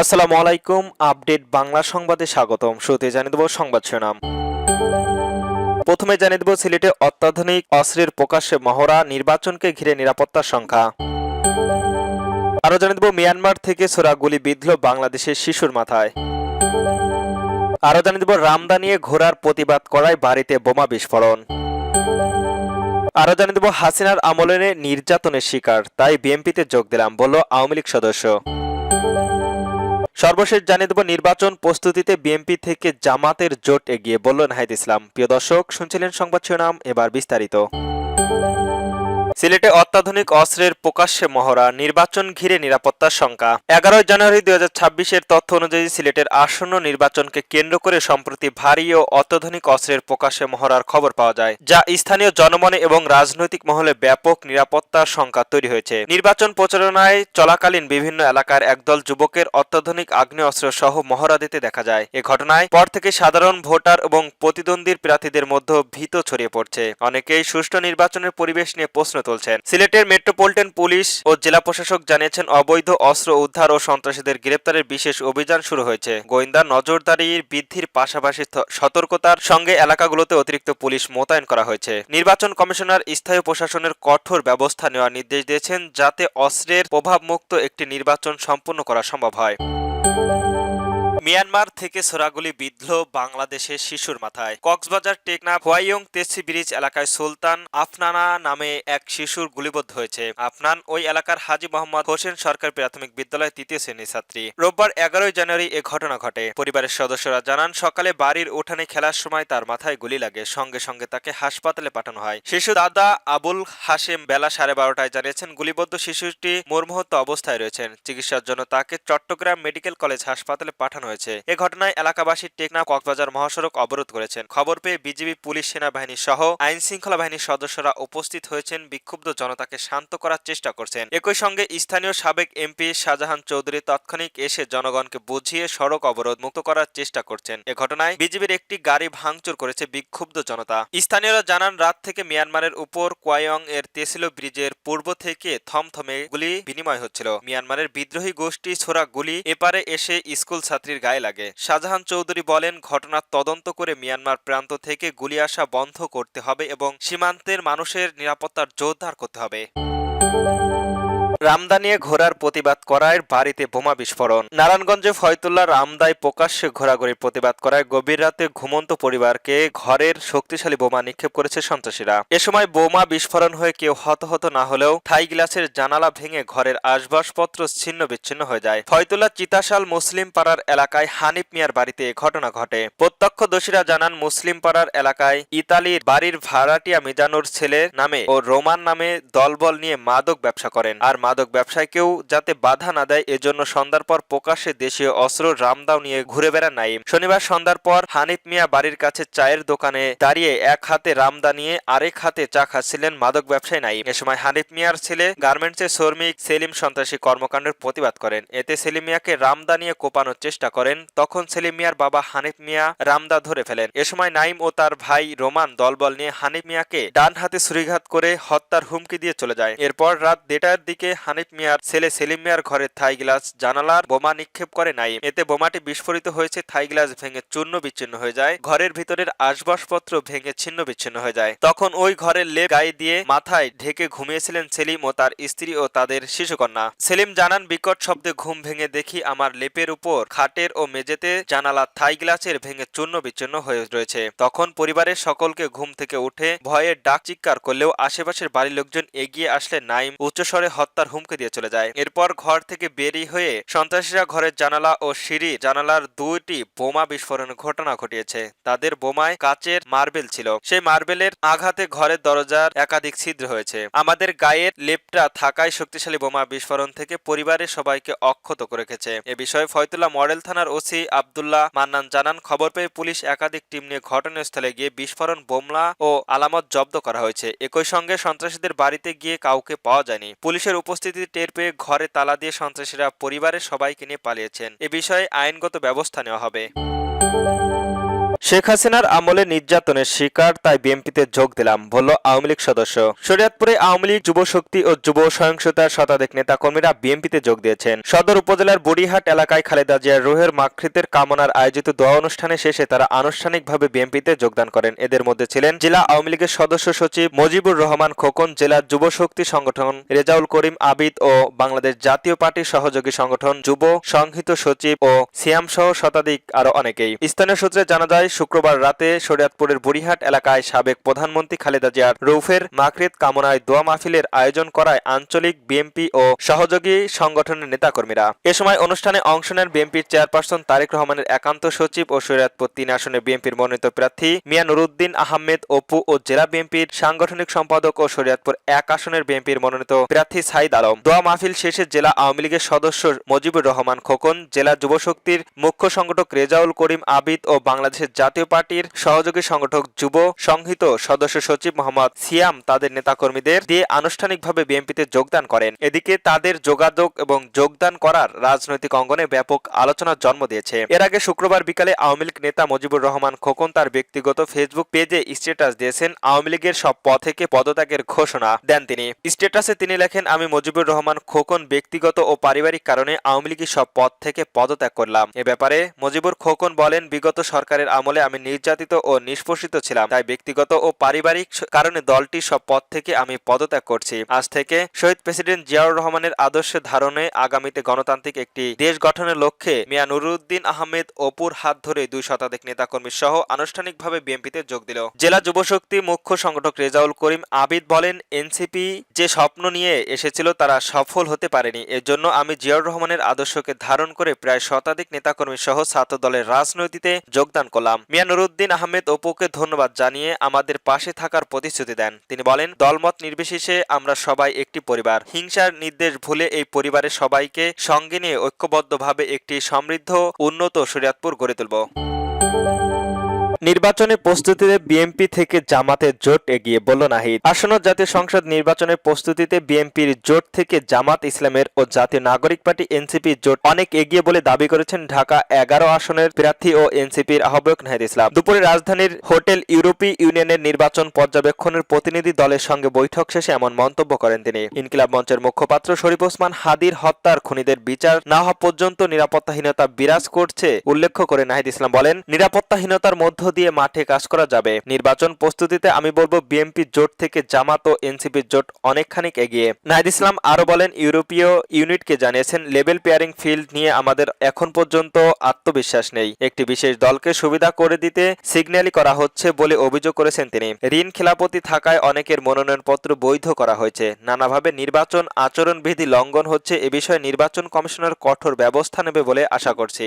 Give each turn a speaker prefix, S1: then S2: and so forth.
S1: আসসালামু আলাইকুম। আপডেট বাংলা সংবাদে স্বাগতম। শুরুতে জানিয়ে দেব সংবাদ শিরোনাম। প্রথমে জানিয়ে দেব সিলেটে অত্যাধুনিক অস্ত্রের প্রকাশ্যে মহড়া, নির্বাচনকে ঘিরে নিরাপত্তার সংখ্যা। আরও জানিয়ে দেব মিয়ানমার থেকে ছোড়া গুলি বিঁধল বাংলাদেশের শিশুর মাথায়। আরও জানিয়ে দেব রামদা নিয়ে ঘোড়ার প্রতিবাদ করায় বাড়িতে বোমা বিস্ফোরণ। আরও জানিয়ে দেব হাসিনার আমলে নির্যাতনের শিকার, তাই বিএনপিতে যোগ দিলাম বলল আওয়ামী লীগ সদস্য। সর্বশেষ জানিয়ে দেব নির্বাচন প্রস্তুতিতে বিএনপি থেকে জামাতের জোট এগিয়ে, বলল নাহিদ ইসলাম। প্রিয় দর্শক, শুনছিলেন সংবাদ শিরোনাম, এবার বিস্তারিত। সিলেটে অত্যাধুনিক অস্ত্রের প্রকাশ্যে মহড়া, নির্বাচন ঘিরে নিরাপত্তার শঙ্কা। 11 জানুয়ারি 2026-এর তথ্য অনুযায়ী সিলেটের আসন্ন নির্বাচনকে কেন্দ্র করে সম্প্রতি ভারী ও অত্যাধুনিক অস্ত্রের প্রকাশ্যে মহড়ার খবর পাওয়া যায়, যা স্থানীয় জনমনে এবং রাজনৈতিক মহলে ব্যাপক নিরাপত্তার শঙ্কা তৈরি হয়েছে। নির্বাচন প্রচারণায় চলাকালীন বিভিন্ন এলাকার একদল যুবকের অত্যাধুনিক আগ্নেয়াস্ত্র সহ মহড়া দিতে দেখা যায়। এ ঘটনায় পর থেকে সাধারণ ভোটার এবং প্রতিদ্বন্দ্বী প্রার্থীদের মধ্যে ভীত ছড়িয়ে পড়ছে। অনেকেই সুষ্ঠু নির্বাচনের পরিবেশ নিয়ে প্রশ্ন তুলছেন। সিলেটের মেট্রোপলিটন পুলিশ ও জেলা প্রশাসক জানিয়েছেন, অবৈধ অস্ত্র উদ্ধার ও সন্ত্রাসীদের গ্রেপ্তারের বিশেষ অভিযান শুরু হয়েছে। গোয়েন্দা নজরদারির বৃদ্ধির পাশাপাশি সতর্কতার সঙ্গে এলাকাগুলোতে অতিরিক্ত পুলিশ মোতায়েন করা হয়েছে। নির্বাচন কমিশনার স্থায়ী প্রশাসনের কঠোর ব্যবস্থা নেওয়ার নির্দেশ দিয়েছেন, যাতে অস্ত্রের প্রভাবমুক্ত একটি নির্বাচন সম্পন্ন করা সম্ভব হয়। মিয়ানমার থেকে ছোড়াগুলি বিঁধল বাংলাদেশের শিশুর মাথায়। কক্সবাজার টেকনাফ হোয়াইয়ং তেসি ব্রিজ এলাকায় সুলতান আফনানা নামে এক শিশুর গুলিবদ্ধ হয়েছে। আফনান ওই এলাকার হাজী মোহাম্মদ হোসেন সরকারি প্রাথমিক বিদ্যালয়ের 3য় শ্রেণীর ছাত্রী। রোববার 11 জানুয়ারি এ ঘটনা ঘটে। পরিবারের সদস্যরা জানান, সকালে বাড়ির উঠানে খেলার সময় তার মাথায় গুলি লাগে। সঙ্গে সঙ্গে তাকে হাসপাতালে পাঠানো হয়। শিশু দাদা আবুল হাশেম বেলা 12:30টায় জানিয়েছেন, গুলিবদ্ধ শিশুটি মুর্মুহত অবস্থায় রয়েছেন। চিকিৎসার জন্য তাকে চট্টগ্রাম মেডিকেল কলেজ হাসপাতালে পাঠানো হয়েছে। এ ঘটনায় এলাকাবাসী টেকনাফ কক্সবাজার মহাসড়ক অবরোধ করেছেন। খবর পেয়ে বিজিবি, পুলিশ, সেনাবাহিনী সহ আইন শৃঙ্খলা বাহিনীর সদস্যরা উপস্থিত হয়েছেন, বিক্ষুব্ধ জনতাকে শান্ত করার চেষ্টা করছেন। একই সঙ্গে স্থানীয় সাবেক এমপি শাহজাহান চৌধুরী তাৎক্ষণিক এসে জনগণকে বুঝিয়ে সড়ক অবরোধ মুক্ত করার চেষ্টা করছেন। এ ঘটনায় বিজিবির একটি গাড়ি ভাঙচুর করেছে বিক্ষুব্ধ জনতা। স্থানীয়রা জানান, রাত থেকে মিয়ানমারের উপর কোয়াইয়ং এর তেসিলো ব্রিজের পূর্ব থেকে থমথমে গুলি বিনিময় হচ্ছিল। মিয়ানমারের বিদ্রোহী গোষ্ঠী ছোড়া গুলি এপারে এসে স্কুল ছাত্রীর গায়ে লাগে। শাহজাহান চৌধুরী বলেন, ঘটনার তদন্ত করে মিয়ানমার প্রান্ত থেকে গুলি আসা বন্ধ করতে হবে এবং সীমান্তের মানুষের নিরাপত্তার জোরদার করতে হবে। রামদা নিয়ে ঘোড়ার প্রতিবাদ করায় বাড়িতে বোমা বিস্ফোরণ। নারায়ণগঞ্জে ফয়তুল্লাহ রামদায় প্রকাশ্যে ঘোরাঘুরির প্রতিবাদ করায় গভীর রাতে ঘুমন্ত পরিবারকে ঘরের শক্তিশালী বোমা নিক্ষেপ করেছে সন্ত্রাসীরা। এ সময় বোমা বিস্ফোরণ হয়ে কেউ হতাহত না হলেও থাই গ্লাসের জানালা ভেঙে ঘরের আসবাবপত্র ছিন্ন বিচ্ছিন্ন হয়ে যায়। ফয়তুল্লাহ চিতাশাল মুসলিম পাড়ার এলাকায় হানিফ মিয়ার বাড়িতে ঘটনা ঘটে। প্রত্যক্ষদর্শীরা জানান, মুসলিম পাড়ার এলাকায় ইতালির বাড়ির ভাড়াটিয়া মিজানুর ছেলে নামে ও রোমান নামে দলবল নিয়ে মাদক ব্যবসা করেন। আর মাদক ব্যবসায় কেউ যাতে বাধা না দেয়, এজন্য সন্ধ্যার পর প্রকাশ্যে দেশীয় অস্ত্র রামদাও নিয়ে ঘুরে বেড়ান নাইম। শনিবার সন্ধ্যার পর হানিফ মিয়া বাড়ির কাছে চায়ের দোকানে দাঁড়িয়ে এক হাতে রামদা নিয়ে আরেক হাতে চা খাচ্ছিলেন মাদক ব্যবসায়ী নাইম। এ সময় হানিফ মিয়ার ছেলে গার্মেন্টসের শ্রমিক সেলিম সন্ত্রাসী কর্মকাণ্ডের প্রতিবাদ করেন। এতে সেলিম মিয়াকে রামদা নিয়ে কোপানোর চেষ্টা করেন। তখন সেলিম মিয়ার বাবা হানিফ মিয়া রামদা ধরে ফেলেন। এ সময় নাইম ও তার ভাই রোমান দলবল নিয়ে হানিফ মিয়াকে ডান হাতে ছুরিঘাত করে হত্যার হুমকি দিয়ে চলে যায়। এরপর রাত 1টার দিকে হানিফ মিয়ার ছেলে সেলিম মিয়ার ঘরের থাই গ্লাস জানালার বোমা নিক্ষেপ করে নাইম। এতে বোমাটি বিস্ফোরিত হয়েছে, থাই গ্লাস ভেঙে চূর্ণ বিচ্ছিন্ন হয়ে যায়। ঘরের ভিতরের আসবাবপত্র ভেঙে ছিন্ন বিচ্ছিন্ন হয়ে যায়। তখন ওই ঘরের লেপ গায়ে দিয়ে মাথায় ঢেকে ঘুমিয়েছিলেন সেলিম ও তার স্ত্রী ও তাদের শিশুকন্যা। সেলিম জানান, বিকট শব্দে ঘুম ভেঙে দেখি আমার লেপের উপর খাটের ও মেঝেতে জানালা থাই গ্লাসের ভেঙে চূর্ণ বিচ্ছিন্ন হয়ে রয়েছে। তখন পরিবারের সকলকে ঘুম থেকে উঠে ভয়ে ডাক চিৎকার করলেও আশেপাশের বাড়ির লোকজন এগিয়ে আসলে নাইম উচ্চস্বরে হত্যার হুমকি দিয়ে চলে যায়। এরপর ঘর থেকে বেরিয়ে হয়ে সন্ত্রাসীরা ঘরের জানালা ও সিঁড়ি জানালার 2টি বোমা বিস্ফোরণের ঘটনা ঘটিয়েছে। তাদের বোমায় কাচের মার্বেল ছিল। সেই মার্বেলের আঘাতে ঘরের দরজার একাধিক ছিদ্র হয়েছে। আমাদের গায়ের লেপটা থাকায় শক্তিশালী বোমা বিস্ফোরণ থেকে পরিবারের সবাইকে অক্ষত করে রেখেছে। এ বিষয়ে ফয়তুল্লাহ মডেল থানার ওসি আব্দুল্লাহ মান্নান জানান, খবর পেয়ে পুলিশ একাধিক টিম নিয়ে ঘটনাস্থলে গিয়ে বিস্ফোরণ বোমা ও আলামত জব্দ করা হয়েছে। একই সঙ্গে সন্ত্রাসীদের বাড়িতে গিয়ে কাউকে পাওয়া যায়নি। পুলিশের উপস্থিতি টের পেয়ে ঘরে তালা দিয়ে সন্ত্রাসীরা পরিবারের সবাইকে নিয়ে পালিয়েছেন। এ বিষয়ে আইনগত ব্যবস্থা নেওয়া হবে। শেখ হাসিনার আমলে নির্যাতনের শিকার, তাই বিএনপিতে যোগ দিলাম, বলল আওয়ামী লীগ সদস্য। শরীয়তপুরে আওয়ামী লীগ যুব শক্তি ও যুব সহিংসতার শতাধিক নেতাকর্মীরা বিএনপিতে যোগ দিয়েছেন। সদর উপজেলার বুড়িহাট এলাকায় খালেদা জিয়ার রুহের মাগফিরাতের কামনার আয়োজিত দোয়া অনুষ্ঠানে শেষে তারা আনুষ্ঠানিকভাবে বিএনপিতে যোগদান করেন। এদের মধ্যে ছিলেন জেলা আওয়ামী লীগের সদস্য সচিব মজিবুর রহমান খোকন, জেলা যুব শক্তি সংগঠন রেজাউল করিম আবিদ ও বাংলাদেশ জাতীয় পার্টির সহযোগী সংগঠন যুব সংহিত সচিব ও সিয়াম সহ শতাধিক আরো অনেকেই। স্থানীয় সূত্রে জানা যায়, শুক্রবার রাতে শরীয়তপুরের বুড়িহাট এলাকায় সাবেক প্রধানমন্ত্রী খালেদা জিয়ার রৌফের মাগফিরাত কামনায় দোয়া মাহফিলের আয়োজন করায় আঞ্চলিক বিএনপি ও সহযোগী সংগঠনের নেতাকর্মীরা। এ সময় অনুষ্ঠানে অংশ নেন বিএনপির চেয়ারপারসন তারেক রহমানের একান্ত সচিব ও শরীয়তপুর ৩ আসনে বিএনপির মনোনীত প্রার্থী মিয়া নুরুদ্দিন আহমেদ অপু ও জেলা বিএনপির সাংগঠনিক সম্পাদক ও শরীয়তপুর ১ আসনের বিএনপির মনোনীত প্রার্থী সাইদ আলম। দোয়া মাহফিল শেষে জেলা আওয়ামী লীগের সদস্য মজিবুর রহমান খোকন, জেলা যুব শক্তির মুখ্য সংগঠক রেজাউল করিম আবিদ ও বাংলাদেশের জাতীয় পার্টির সহযোগী সংগঠক যুব সংহিত সদস্য সচিব মোহাম্মদ সিয়াম তাদের নেতাকর্মীদের দিয়ে আনুষ্ঠানিকভাবে বিএনপিতে যোগদান করেন। এদিকে তাদের যোগাযোগ এবং যোগদান করার রাজনৈতিক অঙ্গনে ব্যাপক আলোচনার জন্ম দিয়েছে। এর আগে শুক্রবার বিকালে আওয়ামী লীগ নেতা মজিবুর রহমান খোকন তার ব্যক্তিগত ফেসবুক পেজে স্ট্যাটাস দিয়েছেন। আওয়ামী লীগের সব পদ থেকে পদত্যাগের ঘোষণা দেন তিনি। স্ট্যাটাসে তিনি লেখেন, আমি মজিবুর রহমান খোকন ব্যক্তিগত ও পারিবারিক কারণে আওয়ামী লীগের সব পদ থেকে পদত্যাগ করলাম। এ ব্যাপারে মজিবুর খোকন বলেন, বিগত সরকারের আমলে আমি নির্যাতিত ও নিষ্পেষিত ছিলাম, তাই ব্যক্তিগত ও পারিবারিক কারণে দলটির সব পদ থেকে আমি পদত্যাগ করছি। আজ থেকে শহীদ প্রেসিডেন্ট জিয়াউর রহমানের আদর্শে ধারণে আগামীতে গণতান্ত্রিক একটি দেশ গঠনের লক্ষ্যে মিয়া নুরুদ্দিন আহমেদ অপুর হাত ধরে ২ শতাধিক নেতাকর্মী সহ আনুষ্ঠানিকভাবে বিএনপিতে যোগ দিল। জেলা যুবশক্তি মুখ্য সংগঠক রেজাউল করিম আবিদ বলেন, এনসিপি যে স্বপ্ন নিয়ে এসেছিল তারা সফল হতে পারেনি। এর জন্য আমি জিয়াউর রহমানের আদর্শকে ধারণ করে প্রায় শতাধিক নেতাকর্মী সহ ছাত্র দলের রাজনীতিতে যোগদান করলাম। মিয়া নুরুদ্দিন আহমেদ অপুকে ধন্যবাদ জানিয়ে আমাদের পাশে থাকার প্রতিশ্রুতি দেন। তিনি বলেন, দলমত নির্বিশেষে আমরা সবাই একটি পরিবার। হিংসার নির্দেশ ভুলে এই পরিবারের সবাইকে সঙ্গে নিয়ে ঐক্যবদ্ধভাবে একটি সমৃদ্ধ উন্নত শরীয়তপুর গড়ে তুলব। নির্বাচনের প্রস্তুতিতে বিএনপি থেকে জামাতের জোট এগিয়ে, বলল নাহিদ। আসন্ন জাতীয় সংসদ নির্বাচনের প্রস্তুতিতে বিএনপির জোট থেকে জামাত ইসলামের ও জাতীয় নাগরিক পার্টি এনসিপির জোট অনেক এগিয়ে বলে দাবি করেছেন ঢাকা ১১ আসনের প্রার্থী ও এনসিপির আহ্বায়ক নাহিদ ইসলাম। দুপুরে রাজধানীর হোটেল ইউরোপীয় ইউনিয়নের নির্বাচন পর্যবেক্ষণের প্রতিনিধি দলের সঙ্গে বৈঠক শেষে এমন মন্তব্য করেন তিনি। ইনকিলাব মঞ্চের মুখপাত্র শরীফ ওসমান হাদির হত্যার খুনিদের বিচার না হওয়া পর্যন্ত নিরাপত্তাহীনতা বিরাজ করছে উল্লেখ করে নাহিদ ইসলাম বলেন, নিরাপত্তাহীনতার মধ্য দিয়ে মাঠে কাজ করা যাবে। নির্বাচন প্রস্তুতিতে আমি বলবো বিএনপি জোট থেকে জামাত ও এনসিপির জোট অনেকখানি এগিয়ে। নাহিদ ইসলাম আরো বলেন, ইউরোপীয় ইউনিটকে জানিয়েছেন, লেভেল পেয়ারিং ফিল্ড নিয়ে আমাদের এখন পর্যন্ত আত্মবিশ্বাস নেই। একটি বিশেষ দলকে সুবিধা করে দিতে সিগন্যালি করা হচ্ছে বলে অভিযোগ করেছেন তিনি। ঋণ খেলাপতি থাকায় অনেকের মনোনয়নপত্র বৈধ করা হয়েছে। নানাভাবে নির্বাচন আচরণবিধি লঙ্ঘন হচ্ছে। এ বিষয়ে নির্বাচন কমিশনার কঠোর ব্যবস্থা নেবে বলে আশা করছি।